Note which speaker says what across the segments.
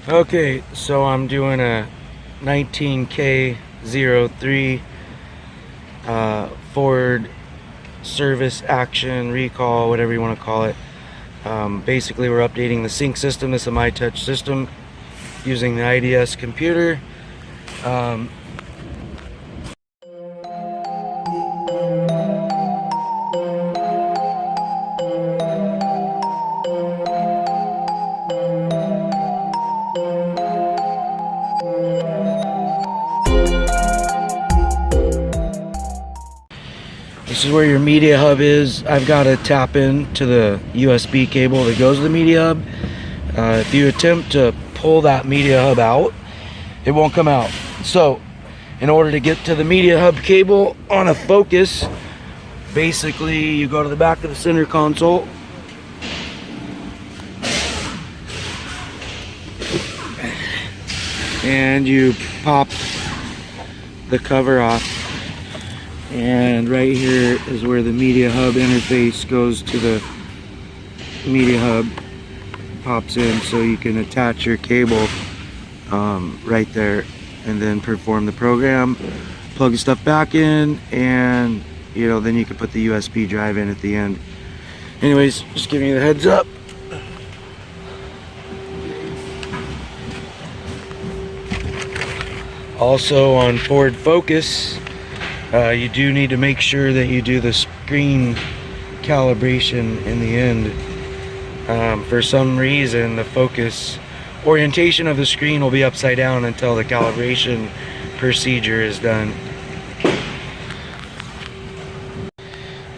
Speaker 1: Okay, so I'm doing a 19K03 Ford service action recall, whatever you want to call it. Basically, we're updating the sync system. This is a Mytouch system using the IDS computer. This is where your media hub is. I've got to tap into the USB cable that goes to the media hub. If you attempt to pull that media hub out, it won't come out. So, in order to get to the media hub cable on a Focus, basically you go to the back of the center console. And you pop the cover off. And right here is where the media hub interface goes to the media hub, pops in, so you can attach your cable right there and then perform the program, plug the stuff back in, and then you can put the USB drive in at the end. Anyways, just giving you the heads up. Also on Ford Focus, you do need to make sure that you do the screen calibration in the end. For some reason, the focus orientation of the screen will be upside down until the calibration procedure is done.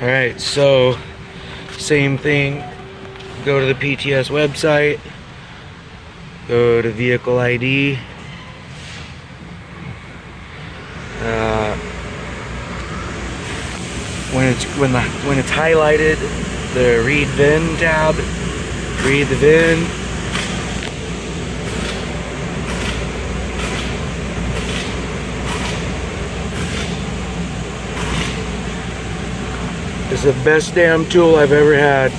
Speaker 1: Alright, so same thing. Go to the PTS website, go to vehicle ID. When it's highlighted, the read VIN tab, read the VIN. It's the best damn tool I've ever had.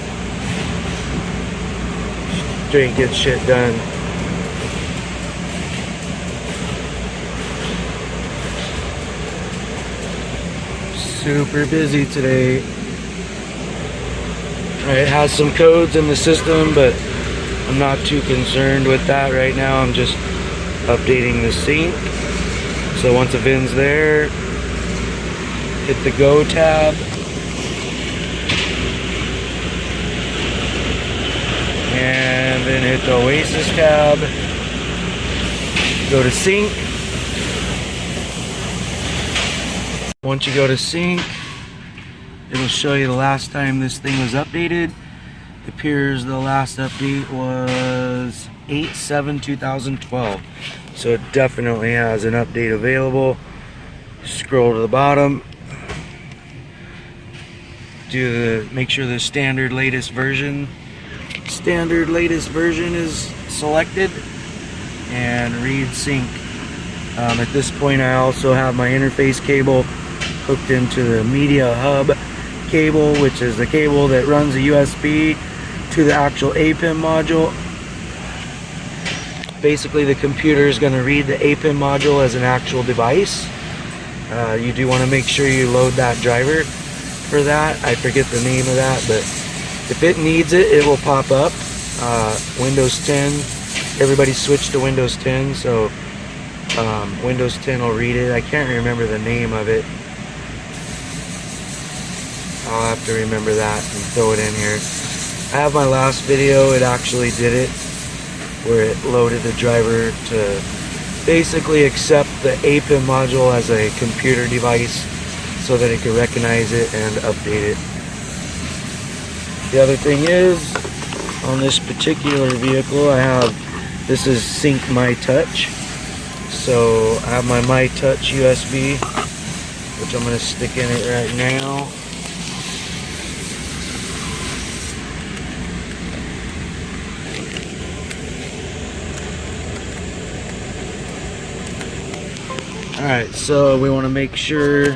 Speaker 1: Straight gets shit done. Super busy today. It has some codes in the system, but I'm not too concerned with that right now. I'm just updating the sync. So once the VIN's there, hit the Go tab. And then hit the Oasis tab. Go to sync. Once you go to sync, it'll show you the last time this thing was updated. It appears the last update was 8/7/2012. So it definitely has an update available. Scroll to the bottom. Make sure the standard latest version is selected, and read sync. At this point, I also have my interface cable hooked into the media hub cable, which is the cable that runs the USB to the actual APIM module. Basically, the computer is going to read the APIM module as an actual device. You do want to make sure you load that driver for that. I forget the name of that, but if it needs it, it will pop up. Windows 10, everybody switched to Windows 10, so Windows 10 will read it. I can't remember the name of it. I'll have to remember that and throw it in here. I have my last video, it actually did it, where it loaded the driver to basically accept the APIM module as a computer device so that it could recognize it and update it. The other thing is, on this particular vehicle, this is Sync Mytouch. So I have my Mytouch USB, which I'm going to stick in it right now. Alright, so we want to make sure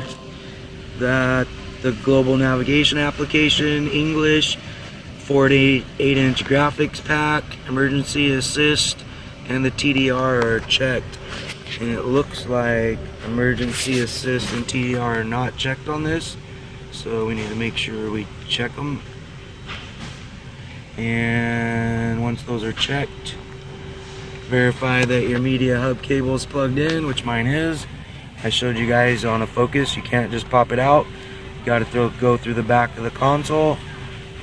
Speaker 1: that the global navigation application, English, 48-inch graphics pack, emergency assist, and the TDR are checked, and it looks like emergency assist and TDR are not checked on this, so we need to make sure we check them. And once those are checked, verify that your media hub cable is plugged in, which mine is. I showed you guys on a focus, you can't just pop it out. You got to go through the back of the console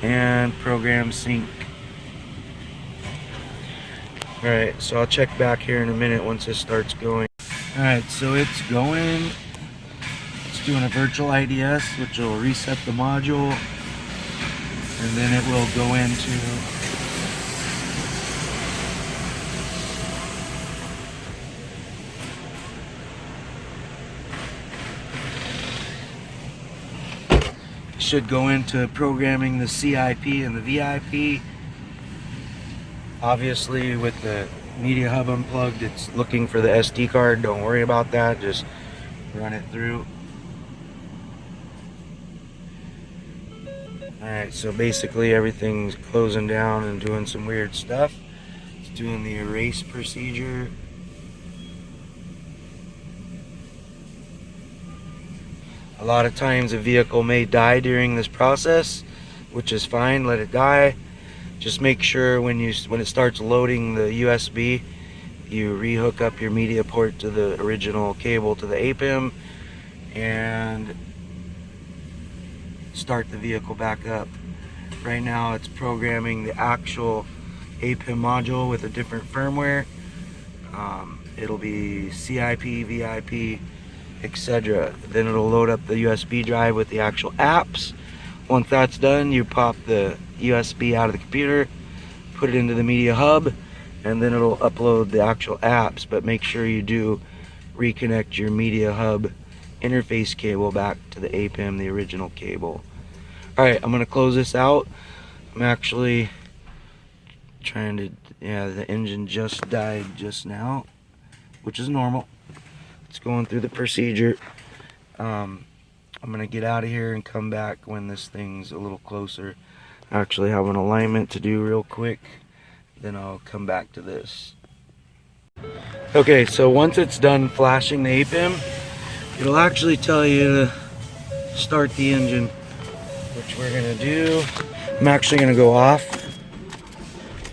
Speaker 1: and program sync. Alright, so I'll check back here in a minute once this starts going. Alright, so it's going. It's doing a virtual IDS, which will reset the module, and then it will go into should go into programming the CIP and the VIP. Obviously, with the media hub unplugged, it's looking for the SD card. Don't worry about that, just run it through. Alright, so basically everything's closing down and doing some weird stuff. It's doing the erase procedure. A lot of times a vehicle may die during this process, which is fine, let it die. Just make sure when it starts loading the USB, you rehook up your media port to the original cable to the APIM and start the vehicle back up. Right now it's programming the actual APIM module with a different firmware. It'll be CIP, VIP, etc. Then it'll load up the USB drive with the actual apps. Once that's done, you pop the USB out of the computer, put it into the media hub, and then it'll upload the actual apps. But make sure you do reconnect your media hub interface cable back to the APIM, the original cable. Alright, I'm gonna close this out. I'm actually trying to, yeah, the engine just died just now, which is normal. It's going through the procedure. I'm gonna get out of here and come back when this thing's a little closer. I actually have an alignment to do real quick, then I'll come back to this. Okay, so once it's done flashing the APIM, it'll actually tell you to start the engine, which we're gonna do. I'm actually gonna go off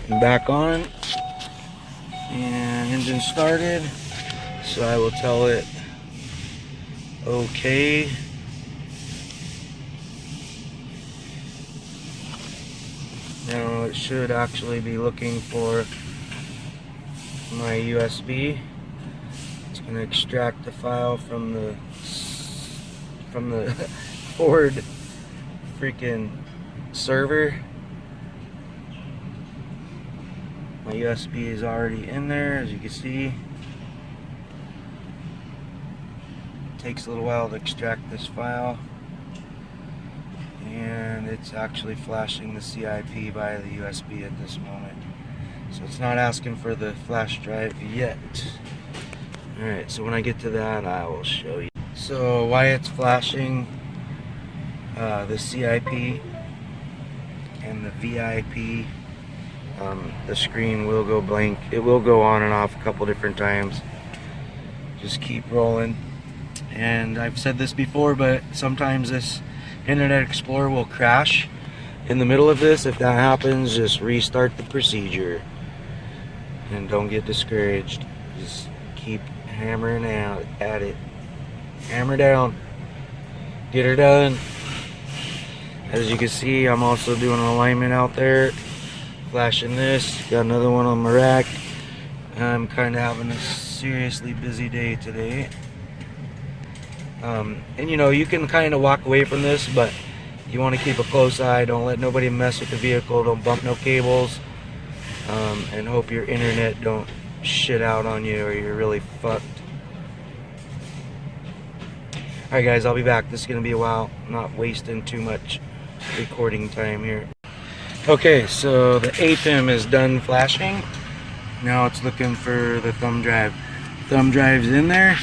Speaker 1: and back on, and engine started. So I will tell it okay. Now it should actually be looking for my USB. It's going to extract the file from the Ford freaking server. My USB is already in there, as you can see. Takes a little while to extract this file, and it's actually flashing the CIP by the USB at this moment, so it's not asking for the flash drive yet. Alright, so when I get to that I will show you. So why it's flashing the CIP and the VIP, the screen will go blank. It will go on and off a couple different times. Just keep rolling. And I've said this before, but sometimes this Internet Explorer will crash in the middle of this. If that happens, just restart the procedure and don't get discouraged. Just keep hammering out at it. Hammer down, get her done. As you can see, I'm also doing an alignment out there, flashing this. Got another one on my rack. I'm kind of having a seriously busy day today. And you know, you can kind of walk away from this, but you want to keep a close eye. Don't let nobody mess with the vehicle. Don't bump no cables, and hope your internet don't shit out on you or you're really fucked. Alright guys, I'll be back. This is going to be a while. I'm not wasting too much recording time here. Okay, so the APIM is done flashing. Now it's looking for the thumb drive. Thumb drive's in there.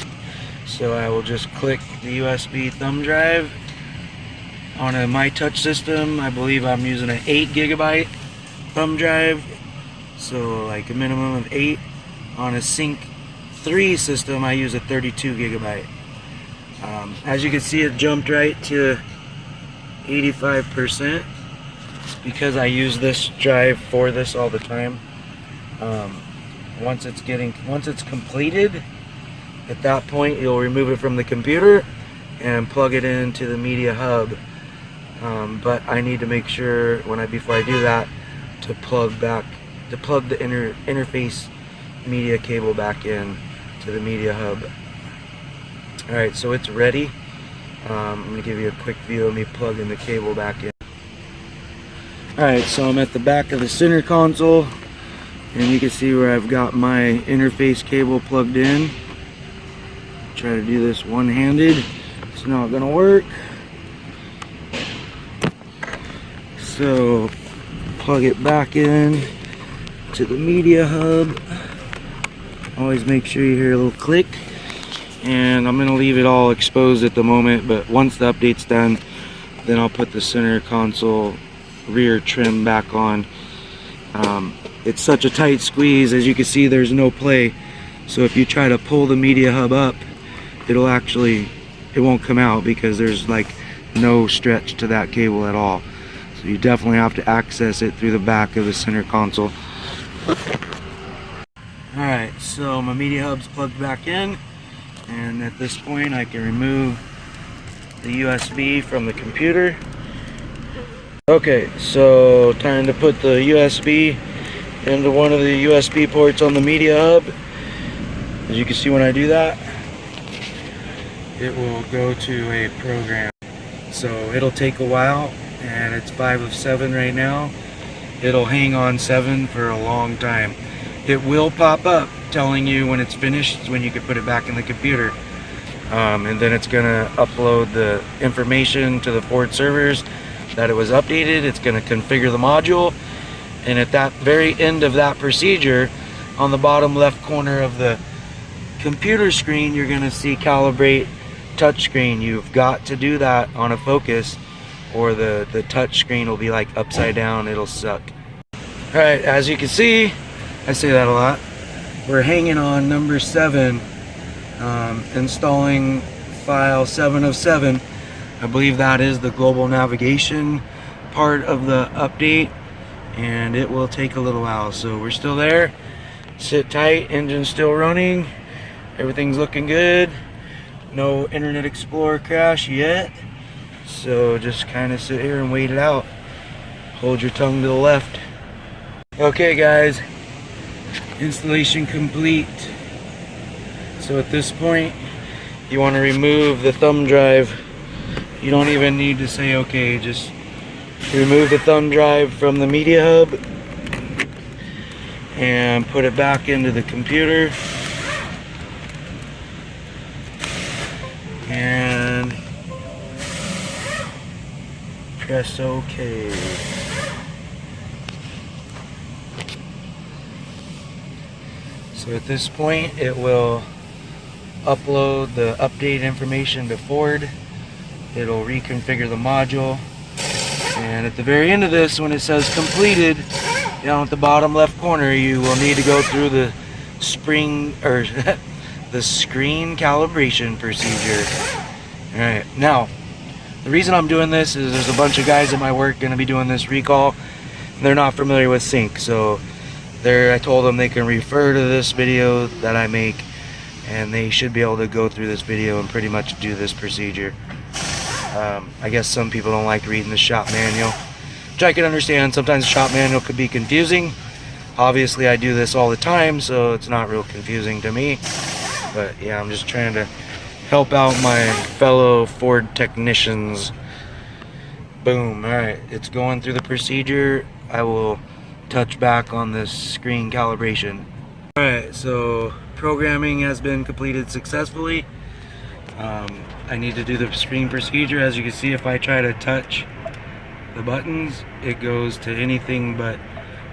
Speaker 1: So I will just click the USB thumb drive. On a Mytouch system, I believe I'm using an 8 GB thumb drive. So like a minimum of 8. On a Sync 3 system, I use a 32 gigabyte. As you can see, it jumped right to 85% because I use this drive for this all the time. Once it's completed, at that point you'll remove it from the computer and plug it into the media hub. But I need to make sure before I do that to plug the interface media cable back in to the media hub. Alright, so it's ready. I'm going to give you a quick view of me plugging the cable back in. Alright, so I'm at the back of the center console, and you can see where I've got my interface cable plugged in. Try to do this one-handed. It's not going to work. So plug it back in to the media hub. Always make sure you hear a little click. And I'm going to leave it all exposed at the moment, but once the update's done, then I'll put the center console rear trim back on. It's such a tight squeeze, as you can see there's no play, so if you try to pull the media hub up, it won't come out because there's like no stretch to that cable at all. So you definitely have to access it through the back of the center console. Alright, so my media hub's plugged back in, and at this point I can remove the USB from the computer. Okay, so time to put the USB into one of the USB ports on the media hub. As you can see, when I do that, it will go to a program. So it'll take a while, and it's 5 of 7 right now. It'll hang on 7 for a long time. It will pop up telling you when it's finished, when you can put it back in the computer. And then it's gonna upload the information to the Ford servers that it was updated. It's gonna configure the module, and at that very end of that procedure, on the bottom left corner of the computer screen, you're gonna see calibrate touchscreen. You've got to do that on a Focus, or the touch screen will be like upside down. It'll suck. Alright, as you can see, I say that a lot, we're hanging on number 7, installing file 7 of 7. I believe that is the global navigation part of the update, and it will take a little while. So we're still there. Sit tight, engine's still running, everything's looking good. No Internet Explorer crash yet, so just kind of sit here and wait it out. Hold your tongue to the left. Okay guys, installation complete. So at this point, you want to remove the thumb drive. You don't even need to say okay, just remove the thumb drive from the media hub and put it back into the computer. And press OK. So at this point, it will upload the update information to Ford. It'll reconfigure the module, and at the very end of this, when it says completed, down at the bottom left corner, you will need to go through the screen calibration procedure. Alright, now the reason I'm doing this is there's a bunch of guys at my work going to be doing this recall, and they're not familiar with Sync, so I told them they can refer to this video that I make, and they should be able to go through this video and pretty much do this procedure. I guess some people don't like reading the shop manual, which I can understand. Sometimes the shop manual could be confusing. Obviously I do this all the time, so it's not real confusing to me. But yeah, I'm just trying to help out my fellow Ford technicians. Boom. Alright, it's going through the procedure. I will touch back on this screen calibration. Alright, so programming has been completed successfully. I need to do the screen procedure. As you can see, if I try to touch the buttons, it goes to anything but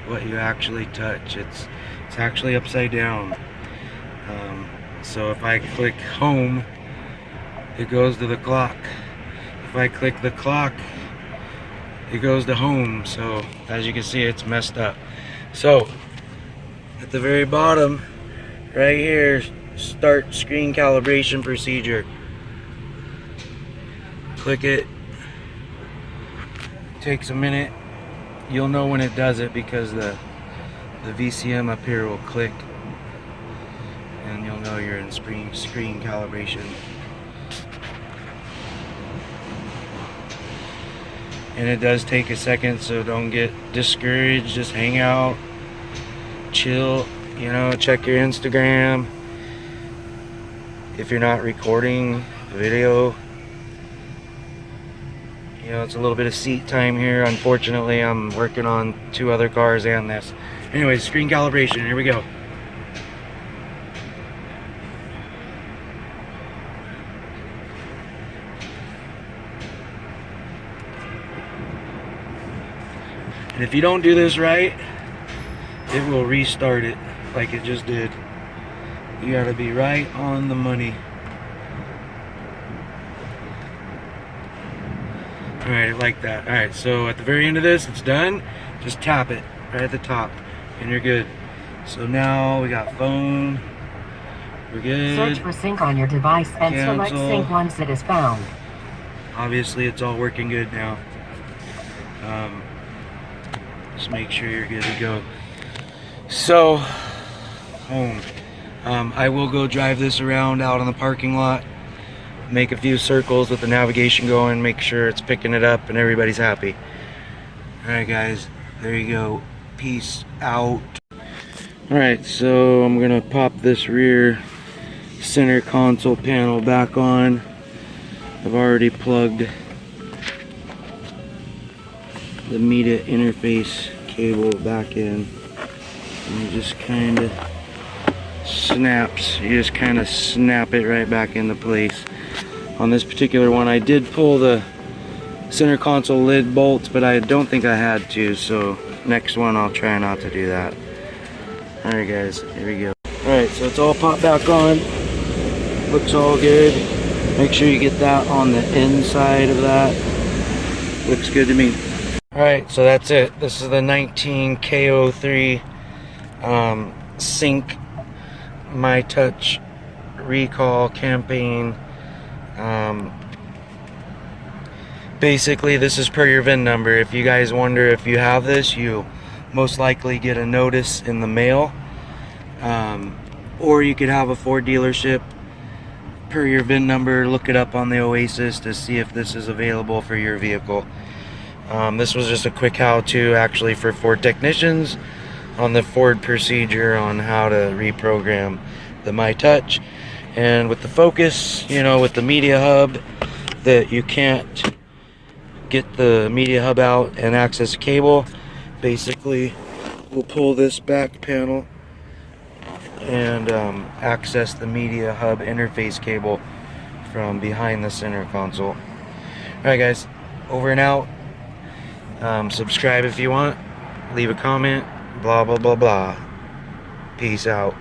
Speaker 1: what you actually touch. It's actually upside down. So if I click home, it goes to the clock. If I click the clock, it goes to home. So as you can see, it's messed up. So at the very bottom, right here, start screen calibration procedure. Click it. Takes a minute. You'll know when it does it because the VCM up here will click, and you'll know you're in screen calibration. And it does take a second, so don't get discouraged. Just hang out, chill, you know, check your Instagram. If you're not recording video, you know, it's a little bit of seat time here. Unfortunately, I'm working on 2 other cars and this. Anyways, screen calibration, here we go. And if you don't do this right, it will restart it like it just did. You gotta be right on the money. Alright, like that. Alright, so at the very end of this, it's done. Just tap it right at the top, and you're good. So now we got phone. We're good.
Speaker 2: Search for sync on your device and select sync once it is found.
Speaker 1: Obviously, it's all working good now. Just make sure you're good to go. So, home. I will go drive this around out in the parking lot, make a few circles with the navigation going, make sure it's picking it up and everybody's happy. Alright guys, there you go. Peace out. Alright, so I'm gonna pop this rear center console panel back on. I've already plugged the media interface cable back in, and it just kind of snaps. You just kind of snap it right back into place. On this particular one, I did pull the center console lid bolts, but I don't think I had to, so next one I'll try not to do that. Alright guys, here we go. Alright, so it's all popped back on. Looks all good. Make sure you get that on the inside of that. Looks good to me. Alright, so that's it. This is the 19K03 Sync Mytouch recall campaign. Basically, this is per your VIN number. If you guys wonder if you have this, you most likely get a notice in the mail. Or you could have a Ford dealership per your VIN number. Look it up on the Oasis to see if this is available for your vehicle. This was just a quick how-to actually for Ford technicians on the Ford procedure on how to reprogram the Mytouch. And with the focus, you know, with the media hub, that you can't get the media hub out and access a cable. Basically, we'll pull this back panel and access the media hub interface cable from behind the center console. Alright guys, over and out. Subscribe if you want, leave a comment, blah blah blah blah. Peace out.